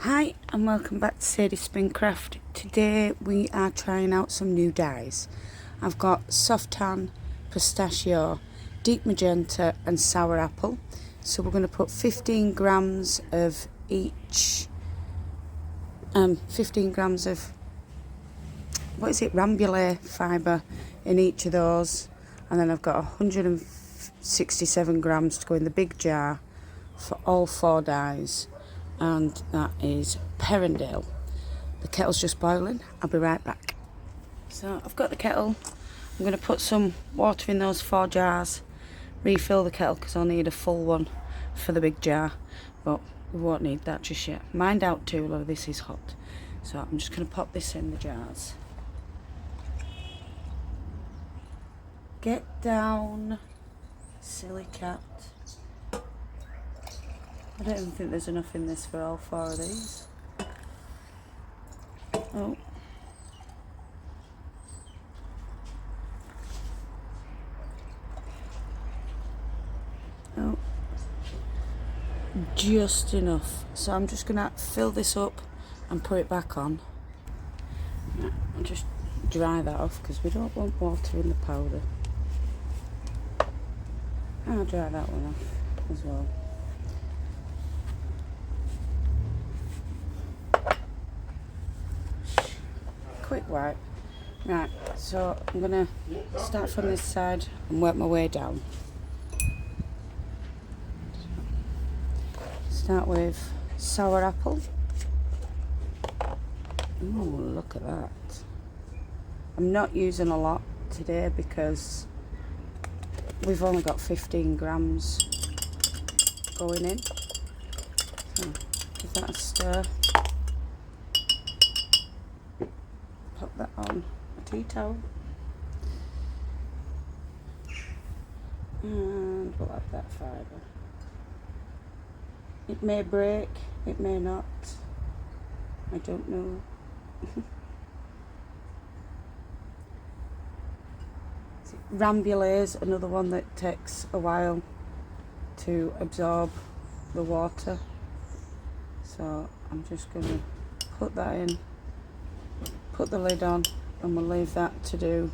Hi and welcome back to Sadie's Spincraft. Today we are trying out some new dyes. I've got soft tan, pistachio, deep magenta and sour apple. So we're going to put 15 grams of each, 15 grams of, rambouillet fibre in each of those. And then I've got 167 grams to go in the big jar for all 4 dyes. And that is Perendale. The kettle's just boiling. I'll be right back. So I've got the kettle. I'm going to put some water in those 4 jars, refill the kettle because I'll need a full one for the big jar, but we won't need that just yet. Mind out too, although this is hot. So I'm just going to pop this in the jars. Get down, silly cat. I don't even think there's enough in this for all 4 of these. Oh. Oh. Just enough. So I'm just going to fill this up and put it back on. I'll just dry that off because we don't want water in the powder. I'll dry that one off as well. Quick wipe. Right, so I'm going to start from this side and work my way down. Start with sour apple. Ooh, look at that. I'm not using a lot today because we've only got 15 grams going in. So give that a stir. Pop that on a tea towel. And we'll add that fibre. It may break, it may not. I don't know. Rambouillet is another one that takes a while to absorb the water. So I'm just going to put that in, put the lid on, and we'll leave that to do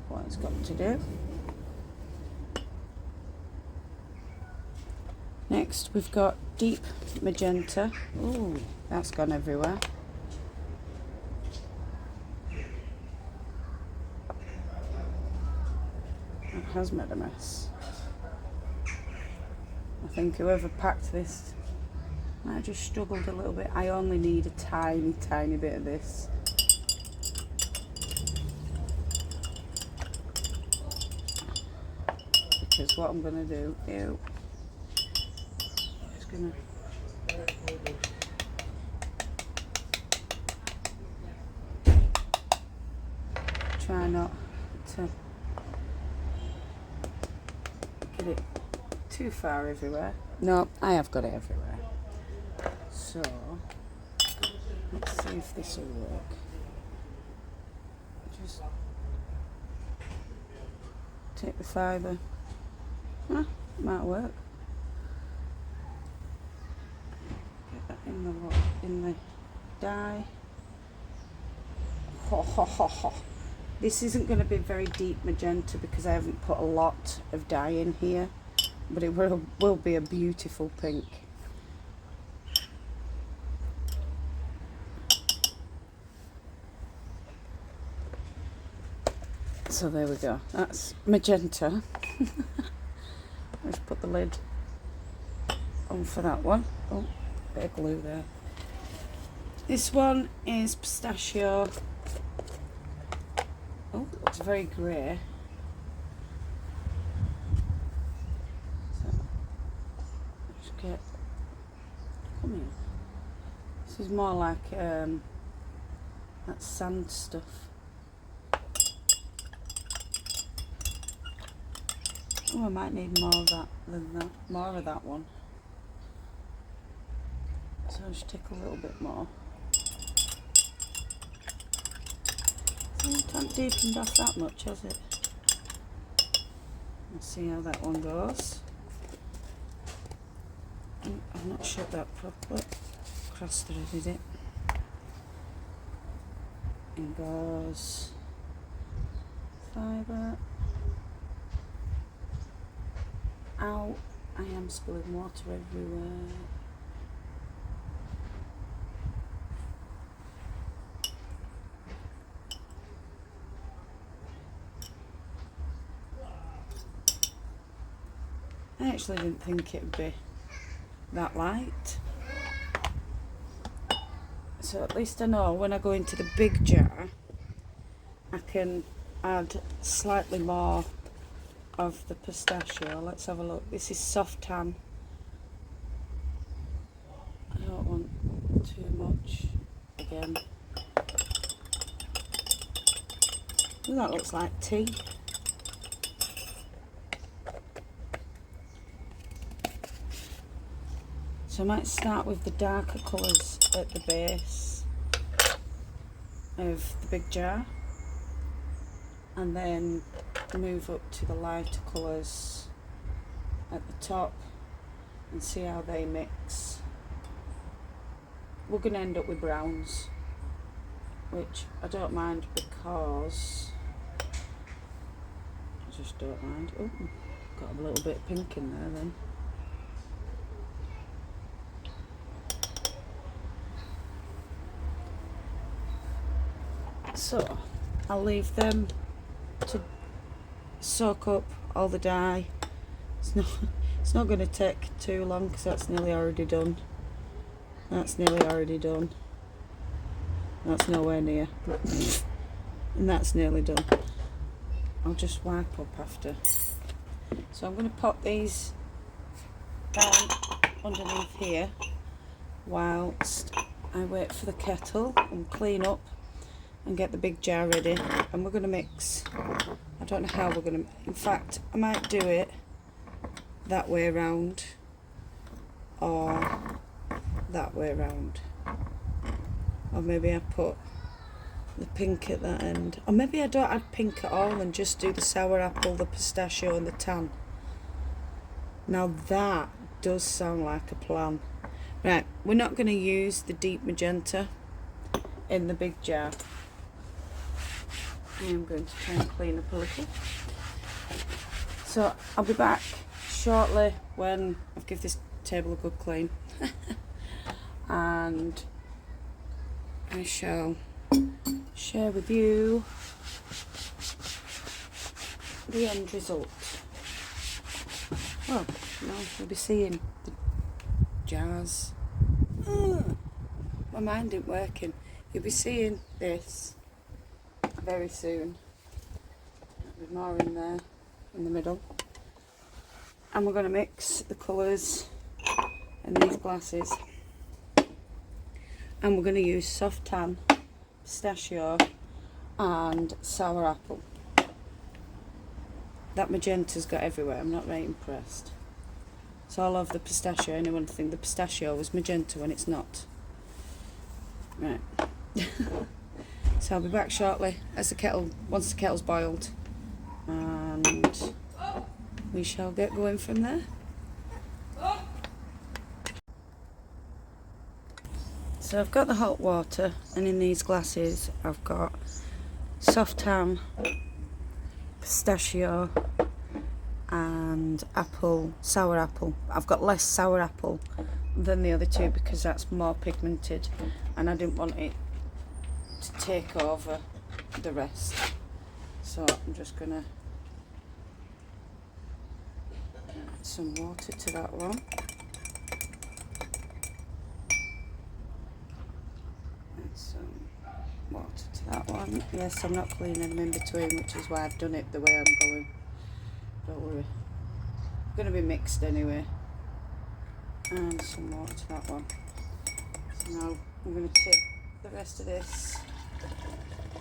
what it's got to do. Next we've got deep magenta. Ooh, that's gone everywhere. It has made a mess. I think whoever packed this might have just struggled a little bit. I only need a tiny bit of this. Because what I'm going to do, gonna try not to get it too far everywhere. No, I have got it everywhere. So let's see if this will work. Just take the fibre. Might work. In the dye. This isn't going to be very deep magenta because I haven't put a lot of dye in here, but it will be a beautiful pink. So there we go, that's magenta. Let's put the lid on for that one. Oh, bit of glue there. This one is pistachio. Oh, it looks very grey. So, let's get, come here. This is more like that sand stuff. Oh, I might need more of that than that. More of that one. So I'll just take a little bit more. It hasn't deepened off that much, has it? Let's see how that one goes. I've not shut that properly. cross threaded it. In goes fibre. Out. I am spilling water everywhere. I actually didn't think it would be that light. So at least I know when I go into the big jar, I can add slightly more of the pistachio. Let's have a look. This is soft tan. I don't want too much again. Ooh, that looks like tea. So I might start with the darker colours at the base of the big jar and then move up to the lighter colours at the top and see how they mix. We're going to end up with browns, which I don't mind because I just don't mind. Oh, got a little bit of pink in there then. So I'll leave them to soak up all the dye. It's not going to take too long because that's nearly already done. That's nearly already done. That's nowhere near. And that's nearly done. I'll just wipe up after. So I'm going to pop these down underneath here whilst I wait for the kettle and clean up and get the big jar ready. And we're going to mix. I don't know how we're going to. In fact, I might do it that way around or that way around. Or maybe I put the pink at that end. Or maybe I don't add pink at all and just do the sour apple, the pistachio and the tan. Now that does sound like a plan. Right, we're not going to use the deep magenta in the big jar. I am going to try and clean up a little. So I'll be back shortly when I've given this table a good clean. And I shall share with you the end result. Well, no, you'll be seeing the jars. My mind ain't working. You'll be seeing this very soon. There'll be more in there, in the middle. And we're going to mix the colours in these glasses. And we're going to use soft tan, pistachio and sour apple. That magenta's got everywhere. I'm not very impressed. So I love the pistachio. Anyone think the pistachio was magenta when it's not? Right. So I'll be back shortly as once the kettle's boiled, and we shall get going from there. So I've got the hot water, and in these glasses I've got soft tan, pistachio and apple, sour apple. I've got less sour apple than the other two because that's more pigmented and I didn't want it to take over the rest. So I'm just going to add some water to that one. Add some water to that one. Yes, I'm not cleaning them in between, which is why I've done it the way I'm going. Don't worry. It's going to be mixed anyway. And some more to that one. So now I'm going to take the rest of this,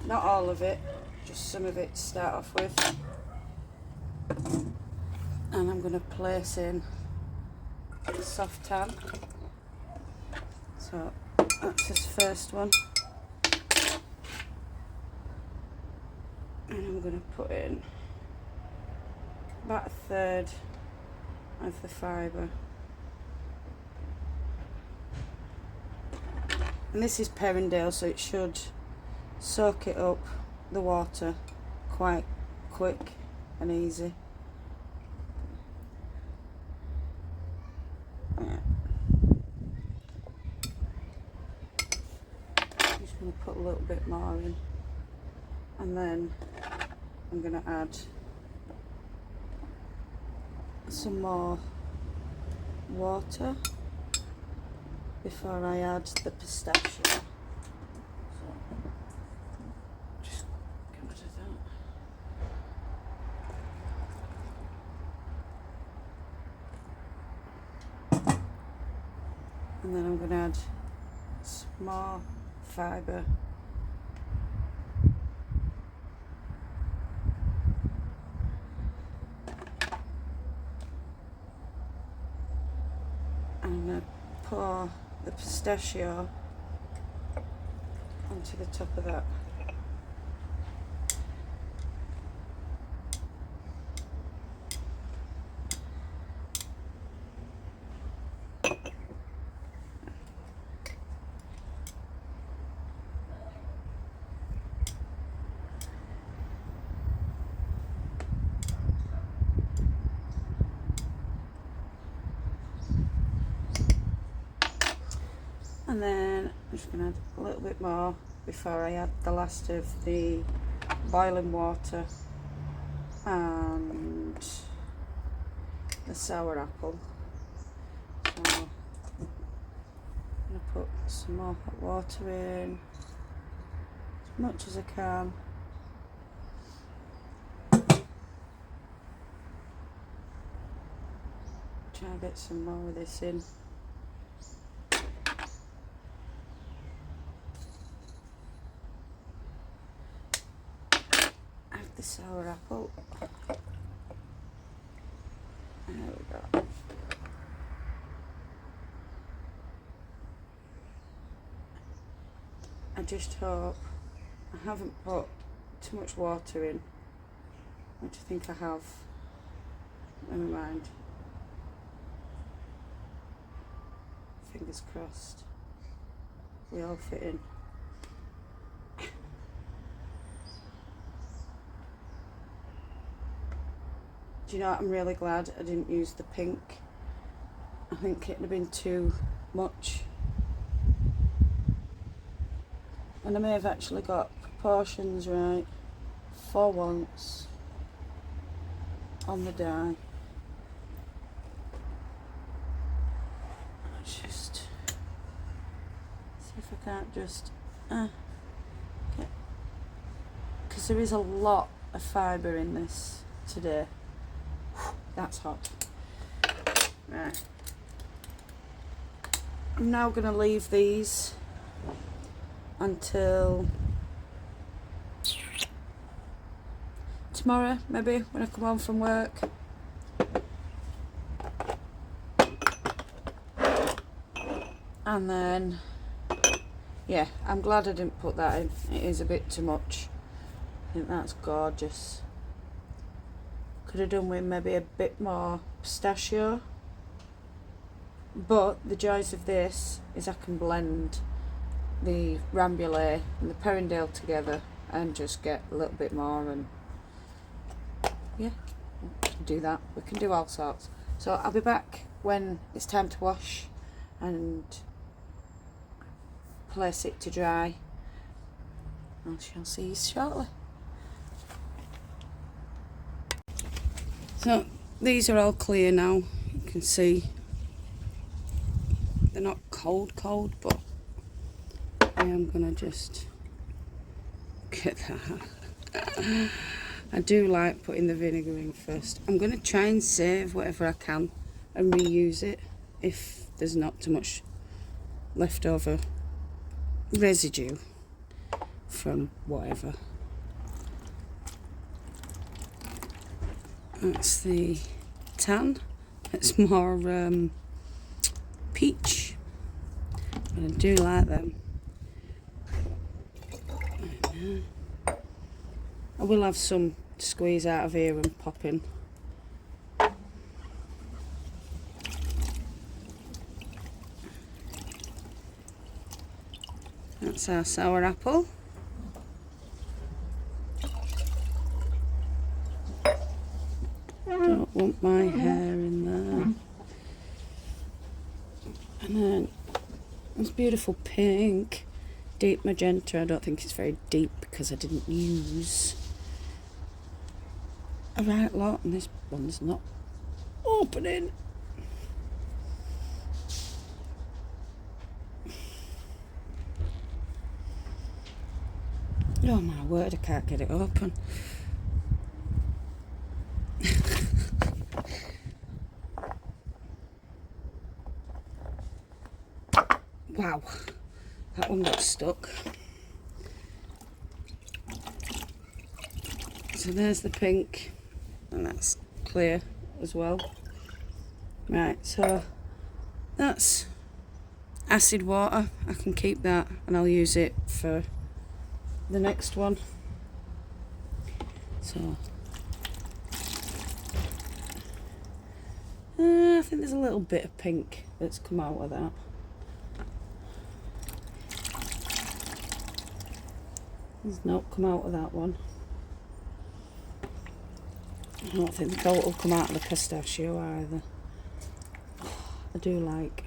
not all of it, just some of it to start off with. And I'm going to place in the soft tan. So that's this first one. And I'm going to put in about a third of the fibre. And this is Perindale, so it should soak it up, the water, quite quick and easy. Yeah. I'm just going to put a little bit more in, and then I'm going to add some more water before I add the pistachio. So just get rid of that. And then I'm going to add some more fibre. And I'm going to pour the pistachio onto the top of that. And then I'm just going to add a little bit more before I add the last of the boiling water and the sour apple. So I'm going to put some more hot water in, as much as I can. Try and get some more of this in. The sour apple. There we go. I just hope I haven't put too much water in, which I think I have. Never mind. Fingers crossed. We all fit in. Do you know what? I'm really glad I didn't use the pink. I think it'd have been too much. And I may have actually got proportions right for once on the dye. Just see if I can't just get, because there is a lot of fibre in this today. That's hot. Right. I'm now going to leave these until tomorrow, maybe, when I come home from work. And then, yeah, I'm glad I didn't put that in. It is a bit too much. I think that's gorgeous. Could have done with maybe a bit more pistachio, but the joys of this is I can blend the Rambouillet and the Perindale together and just get a little bit more, and yeah, we can do that. We can do all sorts. So I'll be back when it's time to wash and place it to dry. I shall see you shortly. So these are all clear now. You can see they're not cold, but I am gonna just get that. I do like putting the vinegar in first. I'm gonna try and save whatever I can and reuse it if there's not too much leftover residue from whatever. That's the tan. It's more peach, but I do like them. I will have some to squeeze out of here and pop in. That's our sour apple. Don't want my hair in there. And then this beautiful pink, deep magenta. I don't think it's very deep because I didn't use a right lot, and this one's not opening. Oh my word, I can't get it open. Wow, that one got stuck. So there's the pink, and that's clear as well. Right, so that's acid water. I can keep that and I'll use it for the next one. So I think there's a little bit of pink that's come out of that. There's not come out of that one. I don't think the gold will come out of the pistachio either. I do like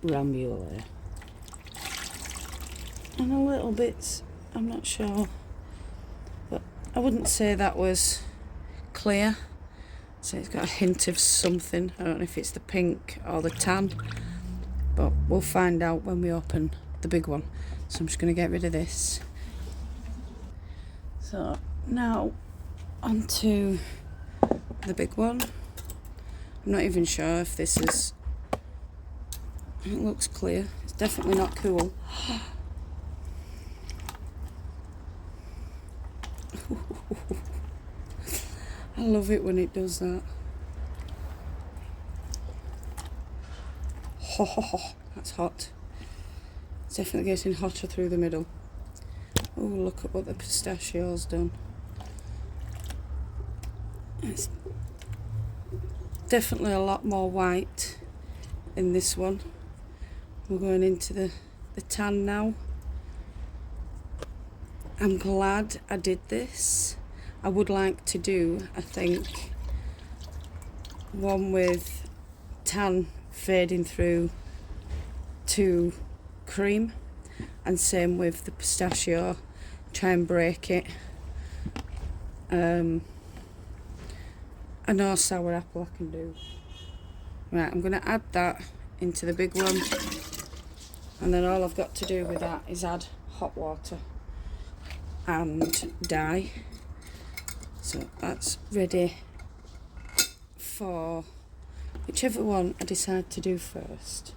Rambouillet. And a little bit, I'm not sure, but I wouldn't say that was clear. So it's got a hint of something. I don't know if it's the pink or the tan, but we'll find out when we open the big one. So I'm just going to get rid of this. So now onto the big one. I'm not even sure if this is, it looks clear. It's definitely not cool. I love it when it does that. That's hot. It's definitely getting hotter through the middle. Oh, look at what the pistachio's done. It's definitely a lot more white in this one. We're going into the tan now. I'm glad I did this. I would like to do, I think, one with tan fading through to cream, and same with the pistachio. Try and break it. I know sour apple I can do. Right, I'm going to add that into the big one, and then all I've got to do with that is add hot water and dye. So that's ready for whichever one I decide to do first.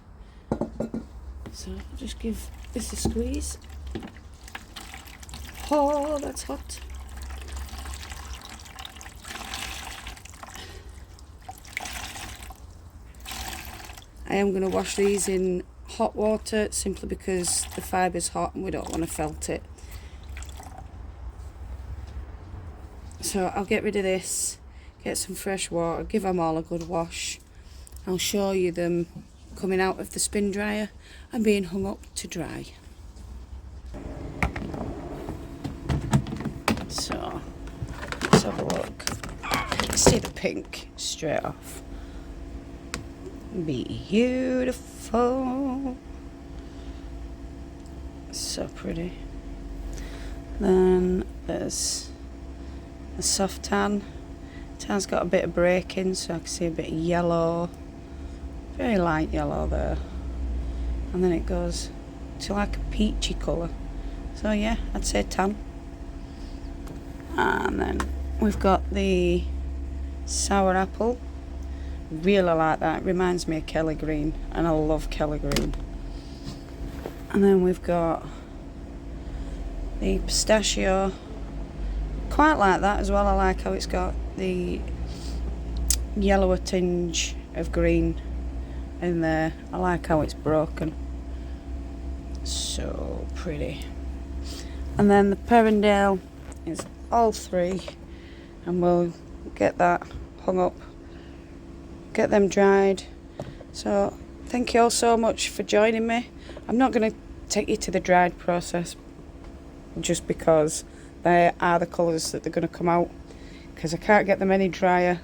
So I'll just give this a squeeze. Oh, that's hot. I am going to wash these in hot water simply because the fiber's hot and we don't want to felt it. So I'll get rid of this, get some fresh water, give them all a good wash. I'll show you them coming out of the spin dryer and being hung up to dry. So let's have a look. See the pink straight off. Beautiful. So pretty. Then there's a soft tan. Tan's got a bit of breaking, so I can see a bit of yellow. Very light yellow there. And then it goes to like a peachy colour. So yeah, I'd say tan. And then we've got the sour apple. Really like that. It reminds me of Kelly Green, and I love Kelly Green. And then we've got the pistachio. Quite like that as well. I like how it's got the yellower tinge of green in there. I like how it's broken. So pretty. And then the Perendale is all three, and we'll get that hung up, get them dried. So thank you all so much for joining me. I'm not going to take you to the dried process, just because they are the colours that they're going to come out, because I can't get them any drier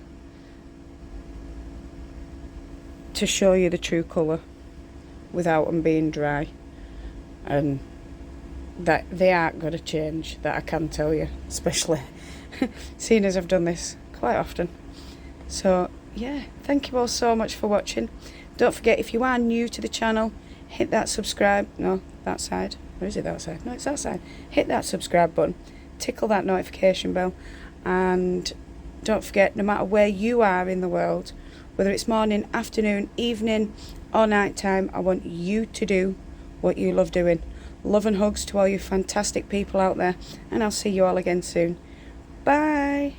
to show you the true colour without them being dry. And that they aren't going to change, that I can tell you, especially seeing as I've done this quite often. So yeah, thank you all so much for watching. Don't forget, if you are new to the channel, hit that subscribe, no, that side, or is it that side? No, it's that side. Hit that subscribe button, tickle that notification bell, and don't forget, no matter where you are in the world, whether it's morning, afternoon, evening or night time, I want you to do what you love doing. Love and hugs to all you fantastic people out there, and I'll see you all again soon. Bye.